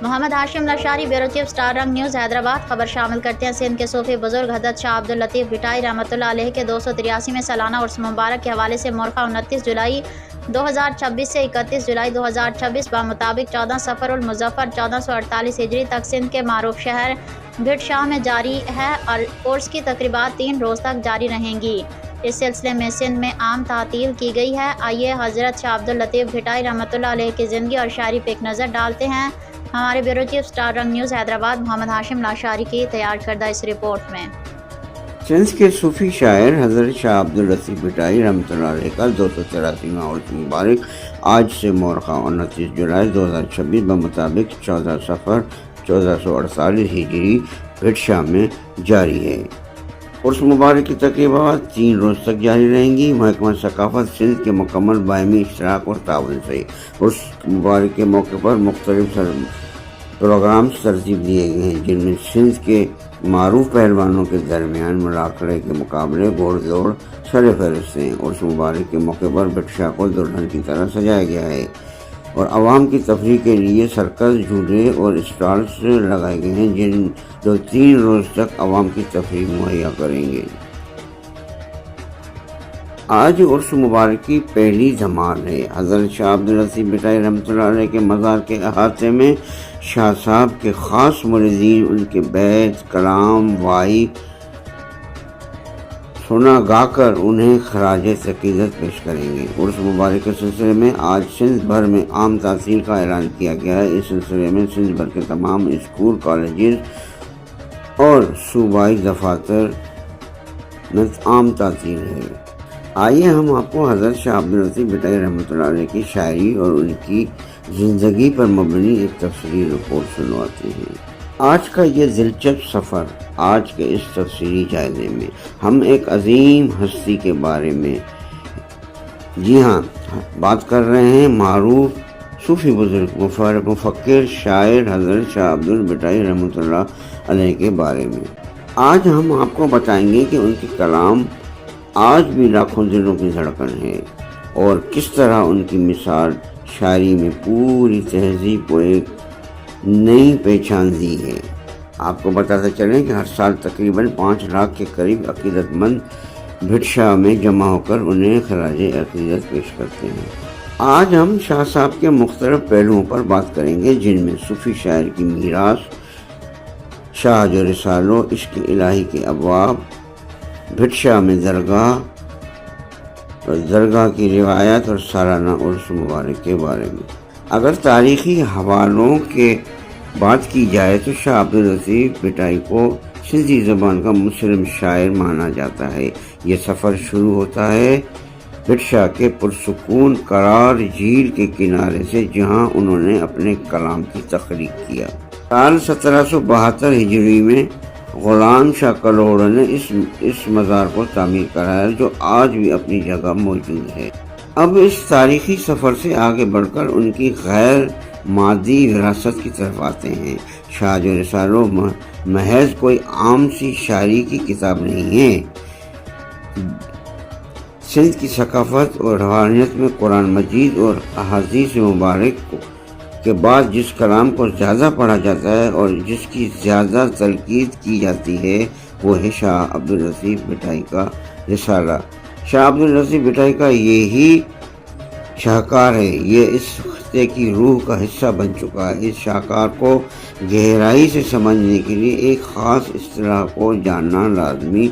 محمد Hashim Lashari, bureau chief, star رنگ news, Hyderabad. خبر شامل کرتے ہیں سندھ کے صوفی بزرگ حضرت شاہ عبداللطیف بھٹائی رحمۃ اللہ علیہ کے 283ویں سالانہ عرس مبارک کے حوالے سے مورخہ 29 جولائی 2026 سے 31 جولائی 2026 بمطابق 14 صفر المظفر 1448 ہجری تک سندھ کے معروف شہر بھٹ شاہ میں جاری ہے اور عرس کی تقریبات 3 روز تک جاری رہیں گی۔ اس سلسلے میں سندھ میں عام تعطیل کی گئی ہے۔ آئیے حضرت شاہ عبداللطیف بھٹائی رحمۃ اللہ علیہ کی زندگی اور شاعری پہ ایک نظر ڈالتے ہیں۔ ہمارے بیورو چیف اسٹار رنگ نیوز حیدرآباد محمد ہاشم لاشاری کی تیار کردہ اس رپورٹ میں۔ سندھ کے صوفی شاعر حضرت شاہ عبداللطیف بھٹائی رحمۃ اللہ علیہ کا 283واں عرس مبارک آج سے مورخہ 29 جولائی 2026 بمطابق 14 صفر 1448 ہجری بھٹ شاہ میں جاری ہے۔ عرس مبارک کی تقریبات 3 روز تک جاری رہیں گی۔ محکمہ ثقافت سندھ کے مکمل باہمی اشتراک اور تعاون سے عرس مبارک کے موقع پر مختلف پروگرامز ترتیب دیے گئے ہیں، جن میں سندھ کے معروف پہلوانوں کے درمیان ملاقڑے کے مقابلے گھوڑ دوڑ سر فہرست ہیں۔ عرس مبارک کے موقع پر بھٹ شاہ کو دلہن کی طرح سجایا گیا ہے اور عوام کی تفریح کے لیے سرکس، جھولے اور اسٹالز لگائے گئے ہیں جو 3 روز تک عوام کی تفریح مہیا کریں گے۔ آج عرس مبارک کی پہلی دھمال ہے۔ حضرت شاہ عبداللطیف بھٹائی رحمۃ اللہ علیہ کے مزار کے احاطے میں شاہ صاحب کے خاص مریدین ان کے بیت، کلام، وائی سنا گا کر انہیں خراج عقیدت پیش کریں گے۔ عرس مبارک کے سلسلے میں آج سندھ بھر میں عام تعطیل کا اعلان کیا گیا ہے۔ اس سلسلے میں سندھ بھر کے تمام اسکول، کالجز اور صوبائی دفاتر میں عام تعطیل ہے۔ آئیے ہم آپ کو حضرت شاہ عبداللطیف بھٹائی رحمۃ اللہ علیہ کی شاعری اور ان کی زندگی پر مبنی ایک تفصیلی رپورٹ سنواتے ہیں۔ آج کا یہ دلچسپ سفر، آج کے اس تفصیلی جائزے میں ہم ایک عظیم ہستی کے بارے میں بات کر رہے ہیں، معروف صوفی بزرگ، مفکر، شاعر حضرت شاہ عبداللطیف بھٹائی رحمۃ اللہ علیہ کے بارے میں۔ آج ہم آپ کو بتائیں گے کہ ان کے کلام آج بھی لاکھوں دلوں کی دھڑکن ہے اور کس طرح ان کی مثال شاعری میں پوری تہذیب کو ایک نئی پہچان دی ہے۔ آپ کو بتاتے چلیں کہ ہر سال تقریباً 5 لاکھ کے قریب عقیدت مند بھٹ شاہ میں جمع ہو کر انہیں خراج عقیدت پیش کرتے ہیں۔ آج ہم شاہ صاحب کے مختلف پہلوؤں پر بات کریں گے، جن میں صوفی شاعر کی میراث، شاہ جو رسالوں، عشق الہی کے ابواب، بھٹ شاہ میں درگاہ کی روایت اور سالانہ عرس مبارک کے بارے میں۔ اگر تاریخی حوالوں کے بات کی جائے تو شاہ عبداللطیف بھٹائی کو سندھی زبان کا مسلم شاعر مانا جاتا ہے۔ یہ سفر شروع ہوتا ہے بھٹ شاہ کے پرسکون قرار جھیل کے کنارے سے، جہاں انہوں نے اپنے کلام کی تخلیق کیا۔ سال 1772 ہجری میں غلام شاہ کلوڑ نے اس مزار کو تعمیر کرایا، جو آج بھی اپنی جگہ موجود ہے۔ اب اس تاریخی سفر سے آگے بڑھ کر ان کی غیر مادی وراثت کی طرف آتے ہیں۔ شاہ جو رسالوں محض کوئی عام سی شاعری کی کتاب نہیں ہے۔ سندھ کی ثقافت اور روحانیت میں قرآن مجید اور احادیث مبارک کے بعد جس کلام کو زیادہ پڑھا جاتا ہے اور جس کی زیادہ تنقید کی جاتی ہے، وہ ہے شاہ عبداللطیف بھٹائی کا رسالہ۔ شاہ عبداللطیف بھٹائی کا یہی شاہکار ہے، یہ اس خطے کی روح کا حصہ بن چکا ہے۔ اس شاہکار کو گہرائی سے سمجھنے کے لیے ایک خاص اصطلاح کو جاننا لازمی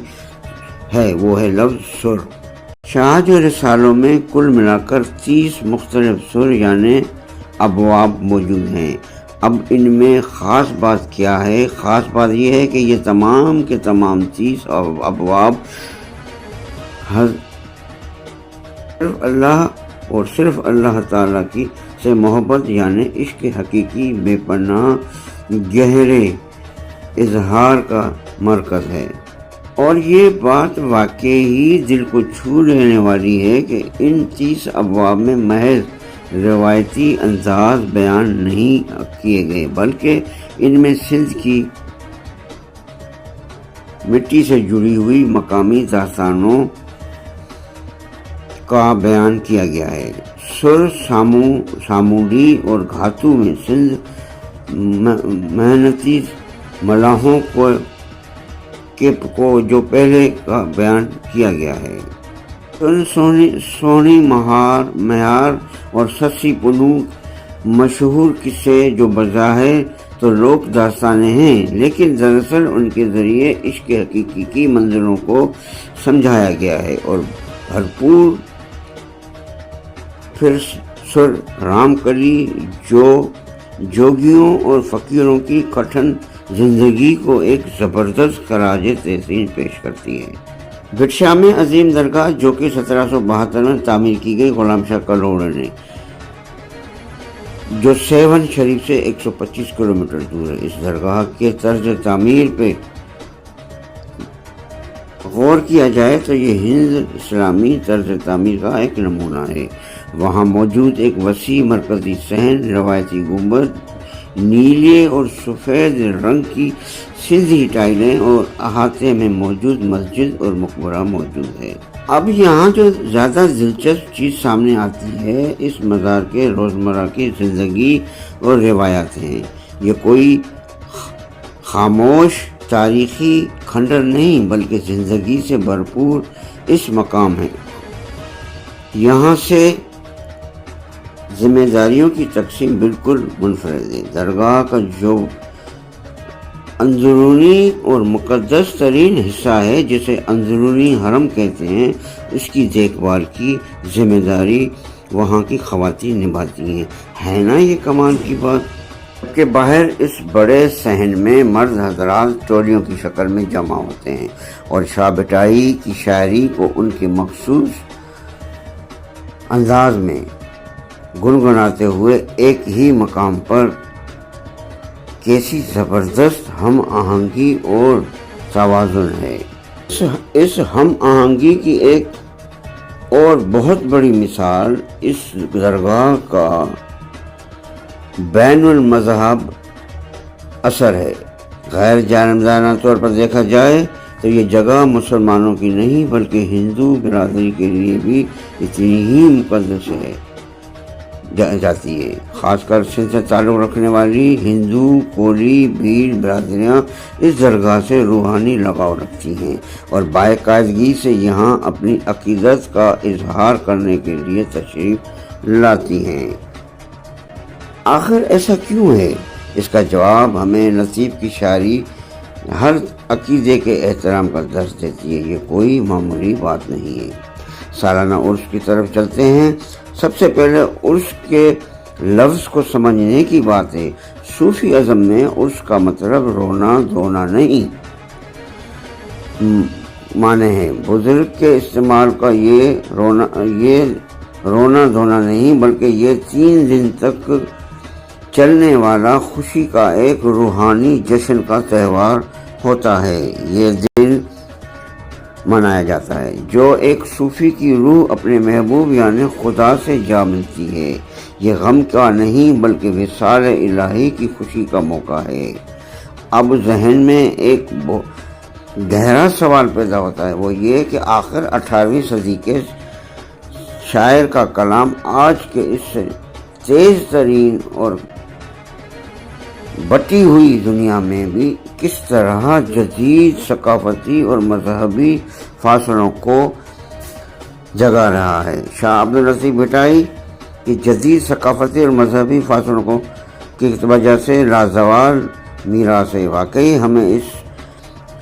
ہے، وہ ہے لفظ سر۔ شاہ جو رسالوں میں کل ملا کر 30 مختلف سر یعنی ابواب موجود ہیں۔ اب ان میں خاص بات کیا ہے؟ خاص بات یہ ہے کہ یہ تمام کے تمام 30 ابواب صرف اللہ اور صرف اللہ تعالیٰ کی سے محبت یعنی عشق حقیقی بے پناہ گہرے اظہار کا مرکز ہے۔ اور یہ بات واقعی دل کو چھو لینے والی ہے کہ ان 30 ابواب میں محض روایتی انداز بیان نہیں کیے گئے، بلکہ ان میں سندھ کی مٹی سے جڑی ہوئی مقامی داستانوں کا بیان کیا گیا ہے۔ سر، ساموڈی اور گھاتو میں سندھ محنتی ملاحوں کو جو پہلے کا بیان کیا گیا ہے۔ سونی مہار اور سسی پنوک مشہور قصے جو بظاہر تو لوک داستانیں ہیں، لیکن دراصل ان کے ذریعے عشق حقیقی کی منزلوں کو سمجھایا گیا ہے اور بھرپور پھر سر رام کلی جوگیوں اور فقیروں کی کٹھن زندگی کو ایک زبردست خراج تحسین پیش کرتی ہے۔ بٹشاہ میں عظیم درگاہ جو کہ 1772 میں تعمیر کی گئی غلام شاہ کلوڑ نے، جو سیون شریف سے 125 کلومیٹر دور ہے۔ اس درگاہ کے طرز تعمیر پہ غور کیا جائے تو یہ ہند اسلامی طرز تعمیر کا ایک نمونہ ہے۔ وہاں موجود ایک وسیع مرکزی صحن، روایتی گنبد، نیلے اور سفید رنگ کی سندھی ٹائلیں اور احاطے میں موجود مسجد اور مقبرہ موجود ہے۔ اب یہاں جو زیادہ دلچسپ چیز سامنے آتی ہے اس مزار کے روزمرہ کی زندگی اور روایات ہیں۔ یہ کوئی خاموش تاریخی کھنڈر نہیں بلکہ زندگی سے بھرپور اس مقام ہے۔ یہاں سے ذمہ داریوں کی تقسیم بالکل منفرد ہے۔ درگاہ کا جو اندرونی اور مقدس ترین حصہ ہے جسے اندرونی حرم کہتے ہیں، اس کی دیکھ بھال کی ذمہ داری وہاں کی خواتین نبھاتی ہیں۔ ہے نا یہ کمال کی بات کہ باہر اس بڑے صحن میں مرد حضرات ٹولیوں کی شکل میں جمع ہوتے ہیں اور شاہ بٹائی کی شاعری کو ان کے مخصوص انداز میں گنگناتے ہوئے ایک ہی مقام پر کیسی زبردست ہم آہنگی اور توازن ہے۔ اس ہم آہنگی کی ایک اور بہت بڑی مثال اس درگاہ کا بین المذہب اثر ہے۔ غیر جانبدارانہ طور پر دیکھا جائے تو یہ جگہ مسلمانوں کی نہیں بلکہ ہندو برادری کے لیے بھی اتنی ہی مقدس ہے جاتی ہے۔ خاص کر سندھ سے تعلق رکھنے والی ہندو، کولی، بھیل برادریاں اس درگاہ سے روحانی لگاؤ رکھتی ہیں اور باقاعدگی سے یہاں اپنی عقیدت کا اظہار کرنے کے لیے تشریف لاتی ہیں۔ آخر ایسا کیوں ہے؟ اس کا جواب ہمیں لطیف کی شاعری ہر عقیدے کے احترام کا درس دیتی ہے۔ یہ کوئی معمولی بات نہیں ہے۔ سالانہ عرس کی طرف چلتے ہیں۔ سب سے پہلے عرس کے لفظ کو سمجھنے کی بات ہے۔ صوفی ازم میں عرس کا مطلب رونا دھونا نہیں مانے ہیں۔ بزرگ کے استعمال کا یہ رونا دھونا نہیں بلکہ یہ 3 دن تک چلنے والا خوشی کا ایک روحانی جشن کا تہوار ہوتا ہے۔ یہ دن منایا جاتا ہے جو ایک صوفی کی روح اپنے محبوب یعنی خدا سے جا ملتی ہے۔ یہ غم کا نہیں بلکہ وصال الہی کی خوشی کا موقع ہے۔ اب ذہن میں ایک گہرا سوال پیدا ہوتا ہے، وہ یہ کہ آخر 18ویں صدی کے شاعر کا کلام آج کے اس تیز ترین اور بٹی ہوئی دنیا میں بھی کس طرح جدید ثقافتی اور مذہبی فاصلوں کو جگا رہا ہے۔ شاہ عبداللطیف بھٹائی کی جدید ثقافتی اور مذہبی فاصلوں کی وجہ سے لازوال میراث واقعی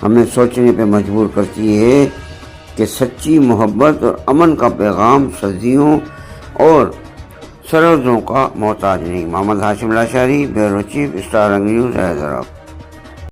ہمیں سوچنے پہ مجبور کرتی ہے کہ سچی محبت اور امن کا پیغام صدیوں اور سرحدوں کا محتاج نہیں۔ Muhammad Hashim Lashari, bureau chief, star news, Hyderabad.